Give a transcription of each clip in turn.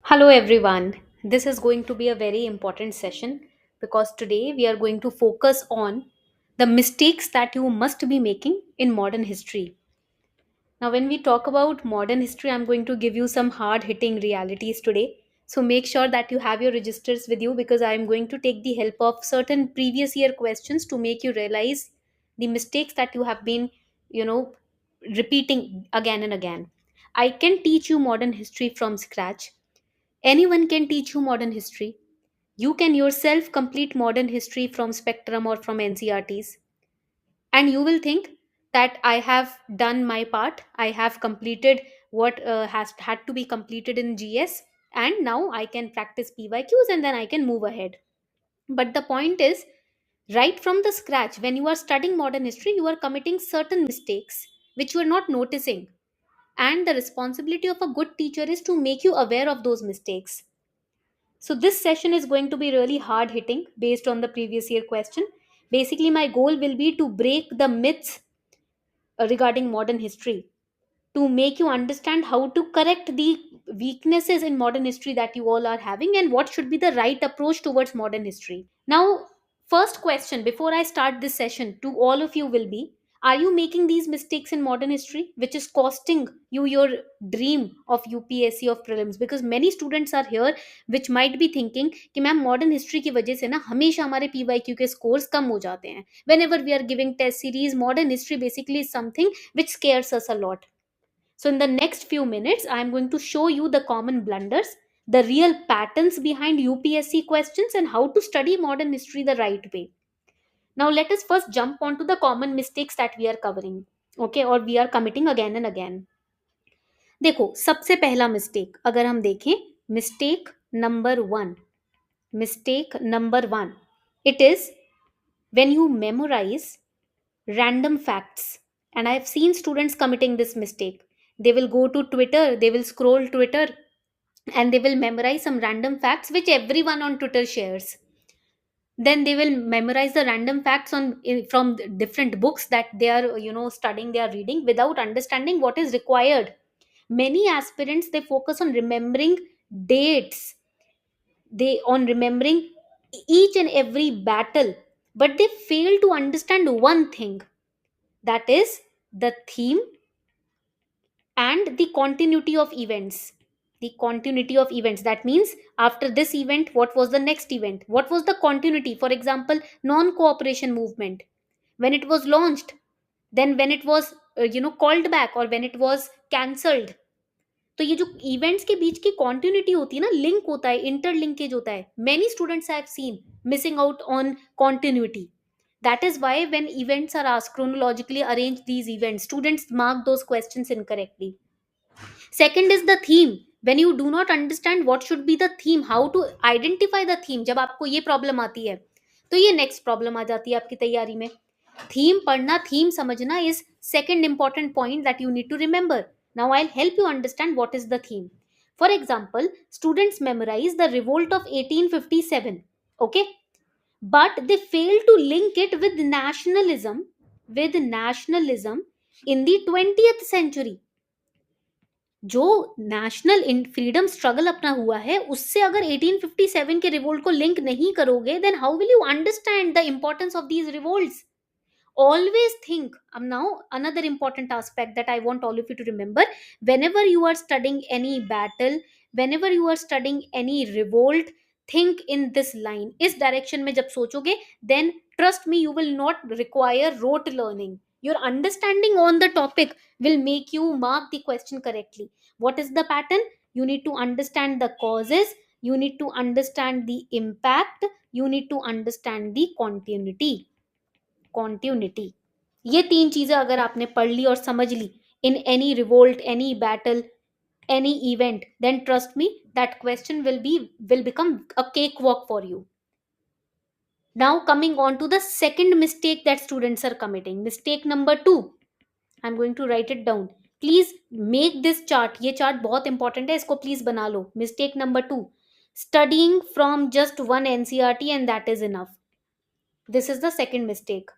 Hello, everyone. This is going to be a very important session because today we are going to focus on the mistakes that you must be making in modern history. Now, when we talk about modern history, I'm going to give you some hard hitting realities today. So, make sure that you have your registers with you because I am going to take the help of certain previous year questions to make you realize the mistakes that you have been, you know, repeating again and again. I can teach you modern history from scratch. Anyone can teach you modern history. You can yourself complete modern history from Spectrum or from NCRTs. And you will think that I have done my part. I have completed what has had to be completed in GS. And now I can practice PYQs and then I can move ahead. But the point is, right from the scratch, when you are studying modern history, you are committing certain mistakes which you are not noticing. And the responsibility of a good teacher is to make you aware of those mistakes. So, this session is going to be really hard hitting based on the previous year question. Basically, my goal will be to break the myths regarding modern history, to make you understand how to correct the weaknesses in modern history that you all are having and what should be the right approach towards modern history. Now, first question before I start this session to all of you will be, are you making these mistakes in modern history which is costing you your dream of UPSC of prelims? Because many students are here which might be thinking कि ma'am modern history की वजह से ना हमेशा हमारे PYQ के scores कम हो जाते हैं. Whenever we are giving test series, modern history basically is something which scares us a lot. So, in the next few minutes, I am going to show you the common blunders, the real patterns behind UPSC questions, and how to study modern history the right way. Now, let us first jump onto the common mistakes that we are covering, okay, or we are committing again and again. देखो सबसे पहला mistake अगर हम देखें mistake number one it is when you memorize random facts. And I have seen students committing this mistake. They will go to Twitter, they will scroll Twitter, and they will memorize some random facts which everyone on Twitter shares. Then they will memorize the random facts from different books that they are studying, they are reading without understanding what is required. Many aspirants, they focus on remembering dates, they on remembering each and every battle, but they fail to understand one thing, that is the theme and the continuity of events. That means after this event, what was the next event, what was the continuity. For example, non cooperation movement, when it was launched, then when it was called back or when it was cancelled. तो ये जो events के बीच की continuity होती है ना, link होता है, इंटरलिंकेज होता है, many students have seen missing out on continuity. That is why when events are asked, chronologically arrange these events, students mark those questions incorrectly. Second is the theme. When you do not understand what should be the theme, how to identify the theme, जब आपको ये problem आती है तो ये next problem आ जाती है आपकी तैयारी में. थीम पढ़ना, थीम समझना is second important point that you need to remember. Now I'll help you understand what is the theme. For example, students memorize the revolt of 1857, okay, but they fail to link it with nationalism in the 20th century. जो national freedom struggle अपना हुआ है उससे अगर 1857 के revolt को link नहीं करोगे, then how will you understand the importance of these revolts. Always think, now another important aspect that I want all of you to remember, whenever you are studying any battle, whenever you are studying any revolt, think in this line. इस direction में जब सोचोगे, then trust me, you will not require rote learning. Your understanding on the topic will make you mark the question correctly. What is the pattern? You need to understand the causes, you need to understand the impact, you need to understand the continuity. ये तीन चीजें अगर आपने पढ़ ली और समझ ली in any revolt, any battle, any event, then trust me, that question will become a cakewalk for you. Now coming on to the second mistake that students are committing, mistake number 2. I'm going to write it down. Please make this chart. ये chart बहुत important है, इसको please बना लो. Mistake number 2, studying from just one NCRT and that is enough. This is the second mistake.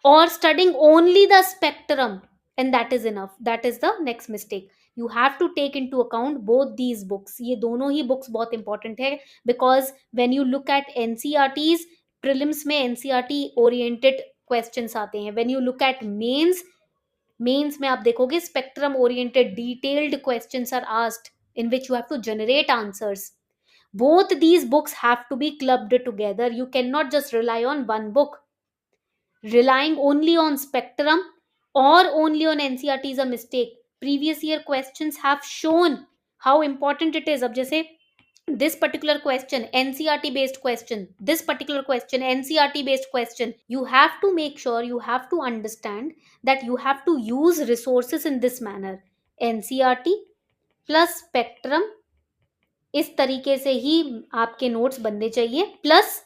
Or studying only the spectrum and that is enough. That is the next mistake. You have to take into account both these books. ये दोनों ही books बहुत important है, because when you look at NCERTs, prelims में NCERT oriented questions आते हैं. When you look at mains में आप देखोगे spectrum oriented detailed questions are asked, in which you have to generate answers. Both these books have to be clubbed together. You cannot just rely on one book. Relying only on spectrum or only on NCERT is a mistake. Previous year questions have shown how important it is. अब जैसे this particular question NCERT based question, this particular question NCERT based question, you have to make sure, you have to understand that you have to use resources in this manner. NCERT plus spectrum, इस तरीके से ही आपके notes बनने चाहिए, plus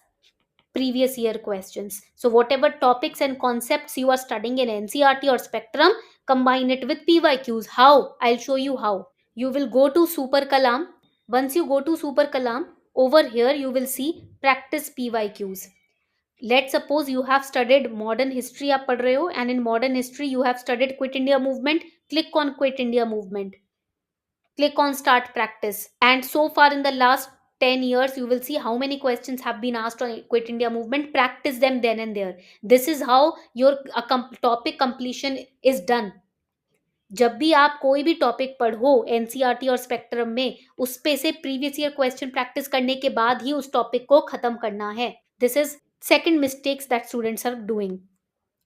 previous year questions. So whatever topics and concepts you are studying in NCERT or spectrum, combine it with PYQs. How? I'll show you how. You will go to Super Kalam. Once you go to Super Kalam, over here you will see practice PYQs. Let's suppose you have studied modern history आप पढ़ रहे हो, and in modern history you have studied Quit India movement. Click on Quit India movement. Click on start practice, and so far in the last 10 years you will see how many questions have been asked on Quit India movement. Practice them then and there. This is how your topic completion is done. जब भी आप कोई भी topic पढ़ो NCERT और spectrum में, उस पे से प्रीवियस ईयर क्वेश्चन प्रैक्टिस करने के बाद ही उस टॉपिक को खत्म करना है. This is second mistakes that students are doing.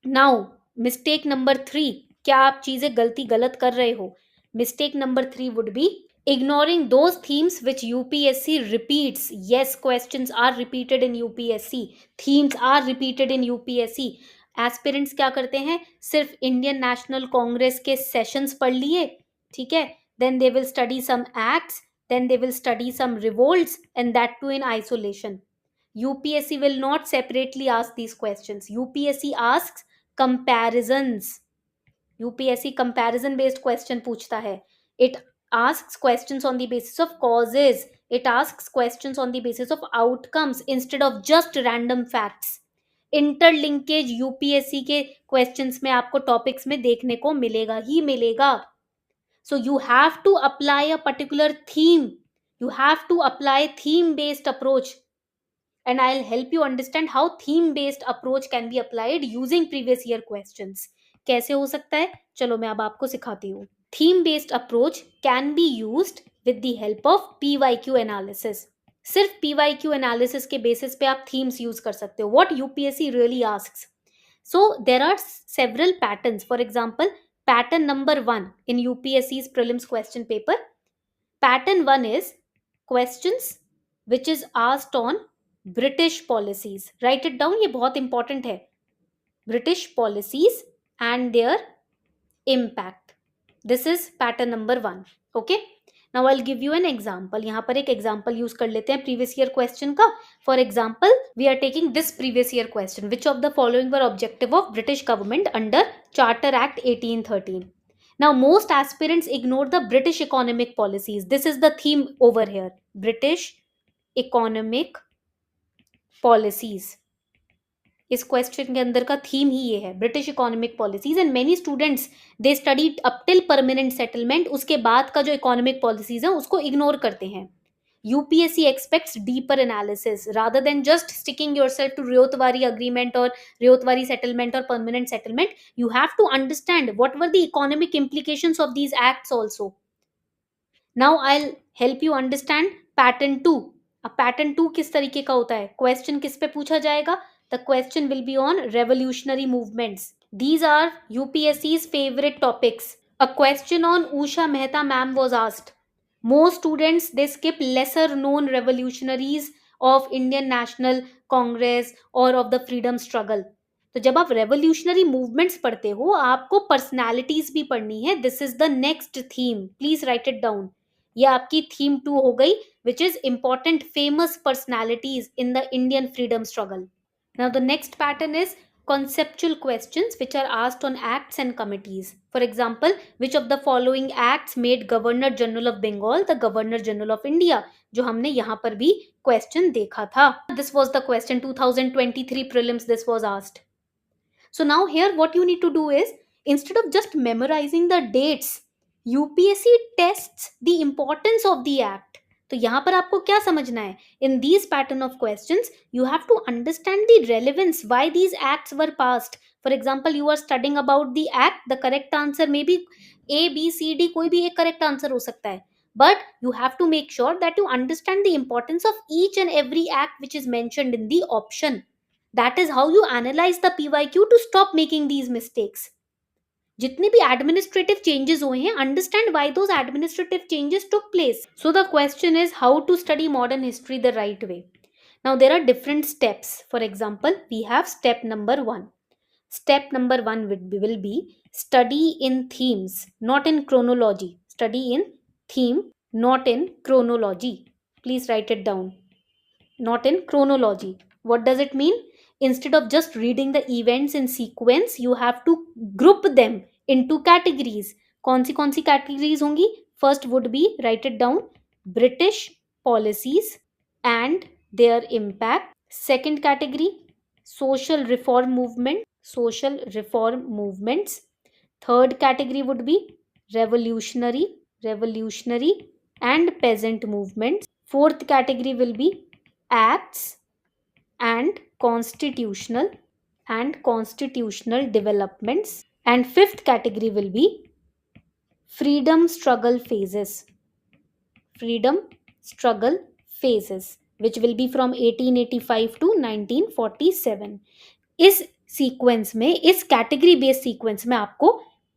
Now mistake number 3, क्या आप चीजें गलत कर रहे हो? Mistake number 3 would be ignoring those themes which UPSC repeats. Yes, questions are repeated in UPSC. Themes are repeated in UPSC. Aspirants क्या करते हैं? सिर्फ इंडियन नेशनल कांग्रेस के सेशंस पढ़ लिए, ठीक है, then they will study some acts, then they will study some revolts, and that too in isolation. UPSC will not separately ask these questions. UPSC asks comparisons. UPSC comparison based question पूछता है. It asks questions on the basis of causes, it asks questions on the basis of outcomes instead of just random facts. Interlinkage UPSC के questions में आपको topics में देखने को मिलेगा ही मिलेगा. So you have to apply a particular theme, you have to apply theme based approach, and I'll help you understand how theme based approach can be applied using previous year questions. कैसे हो सकता है? चलो मैं अब आपको सिखाती हूँ. Theme based approach can be used with the help of PYQ analysis. सिर्फ पीवाईक्यू एनालिसिस के बेसिस पे आप थीम्स यूज कर सकते हो. What UPSC really asks. So there are several patterns. For example, pattern number 1 in UPSC's prelims question paper. Pattern 1 is questions which is asked on British policies. Write it down, ये बहुत important है. British policies and their impact. This is pattern number 1. Okay. Now I'll give you an example. यहाँ पर एक example use कर लेते हैं previous year question का. For example, we are taking this previous year question. Which of the following were objective of British government under Charter Act 1813? Now most aspirants ignore the British economic policies. This is the theme over here. British economic policies. इस question के अंदर का theme ही ये है, British economic policies. And many students they study up till permanent settlement. उसके बाद का जो इकोनॉमिक पॉलिसीज है उसको इग्नोर करते हैं. UPSC expects deeper analysis rather than just sticking yourself to Ryotwari agreement और रियोतवारी सेटलमेंट और permanent settlement. You have to understand what were the economic implications of these acts also. Now I will help you understand pattern 2. अब pattern 2 किस तरीके का होता है? Question किस पे पूछा जाएगा? The question will be on revolutionary movements. These are UPSC's favorite topics. A question on Usha Mehta ma'am was asked. Most students, they skip lesser known revolutionaries of Indian National Congress or of the freedom struggle. तो जब आप revolutionary movements पढ़ते हो, आपको personalities भी पढ़नी है. This is the next theme. Please write it down. ये आपकी theme 2 हो गई, which is important famous personalities in the Indian freedom struggle. Now the next pattern is conceptual questions which are asked on acts and committees. For example, which of the following acts made Governor General of Bengal the Governor General of India? जो हमने यहाँ पर भी question देखा था. This was the question 2023 prelims. This was asked. So now here what you need to do is, instead of just memorizing the dates, UPSC tests the importance of the act. तो यहां पर आपको क्या समझना है? In these pattern of questions you have to understand the relevance why these acts were passed. For example, you are studying about the act, the correct answer may be A B C D, कोई भी एक correct answer हो सकता है. But you have to make sure that you understand the importance of each and every act which is mentioned in the option. That is how you analyze the PYQ to stop making these mistakes. जितने भी administrative changes हुए हैं, understand why those administrative changes took place. So the question is how to study modern history the right way. Now there are different steps. For example, we have step number 1. Step number 1 will be study in themes, not in chronology. Study in theme, not in chronology. Please write it down. Not in chronology. What does it mean? Instead of just reading the events in sequence, you have to group them into categories. कौन सी categories होंगी? First would be, write it down, British policies and their impact. Second category, social reform movements. Third category would be revolutionary and peasant movements. Fourth category will be acts and constitutional developments. And fifth category will be freedom struggle phases, which will be from 1885 to 1947. इस sequence में, इस category based sequence में आपको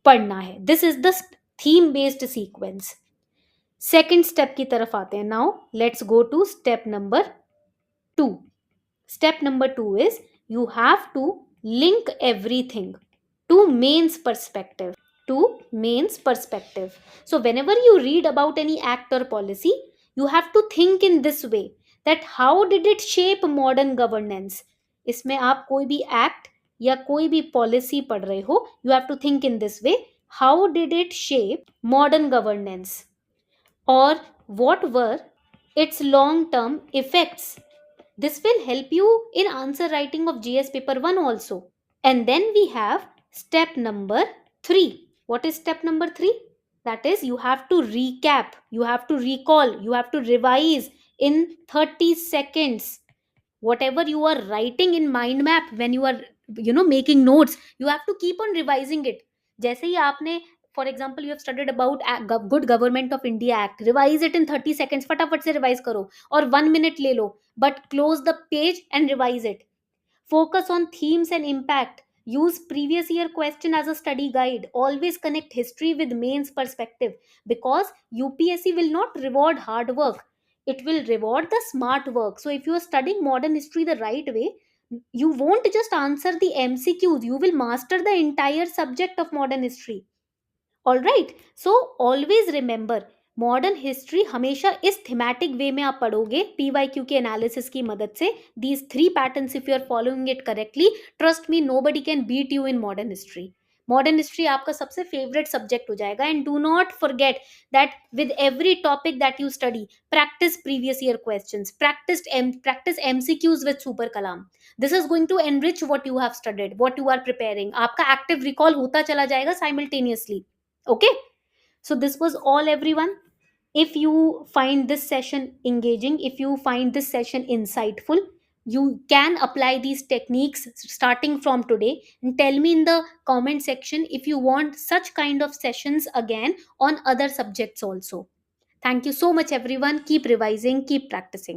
पढ़ना है. This is the theme based sequence. Second step की तरफ आते हैं. Now let's go to step number 2. Step number 2 is you have to link everything to mains perspective. So whenever you read about any act or policy, you have to think in this way, that how did it shape modern governance. इसमें आप कोई भी act या कोई भी policy पढ़ रहे हो, you have to think in this way, how did it shape modern governance, or what were its long term effects. This will help you in answer writing of GS paper 1 also. And then we have step number 3. What is step number 3? That is, you have to recap, you have to recall, you have to revise in 30 seconds. Whatever you are writing in mind map, when you are making notes, you have to keep on revising it. जैसे ही आपने, for example, you have studied about good government of India act, revise it in 30 seconds. फटाफट से revise करो, और 1 minute ले लो, but close the page and revise it. Focus on themes and impact. Use previous year question as a study guide. Always connect history with mains perspective, because UPSC will not reward hard work, it will reward the smart work. So if you are studying modern history the right way, you won't just answer the MCQs, you will master the entire subject of modern history. All right. So always remember, modern history हमेशा इस thematic वे में आप पढ़ोगे, PYQ के analysis की मदद से. These 3 patterns, if you are following it correctly, trust me, nobody can beat you in modern history. Modern history आपका सबसे फेवरेट सब्जेक्ट हो जाएगा. And do not forget that with every topic that you study, practice previous year questions, practice MCQs with super Kalam. This is going to enrich what you have studied, what you are preparing. आपका active recall होता चला जाएगा simultaneously. Okay, so this was all, everyone. If you find this session engaging, if you find this session insightful, you can apply these techniques starting from today, and tell me in the comment section if you want such kind of sessions again on other subjects also. Thank you so much, everyone. Keep revising, keep practicing.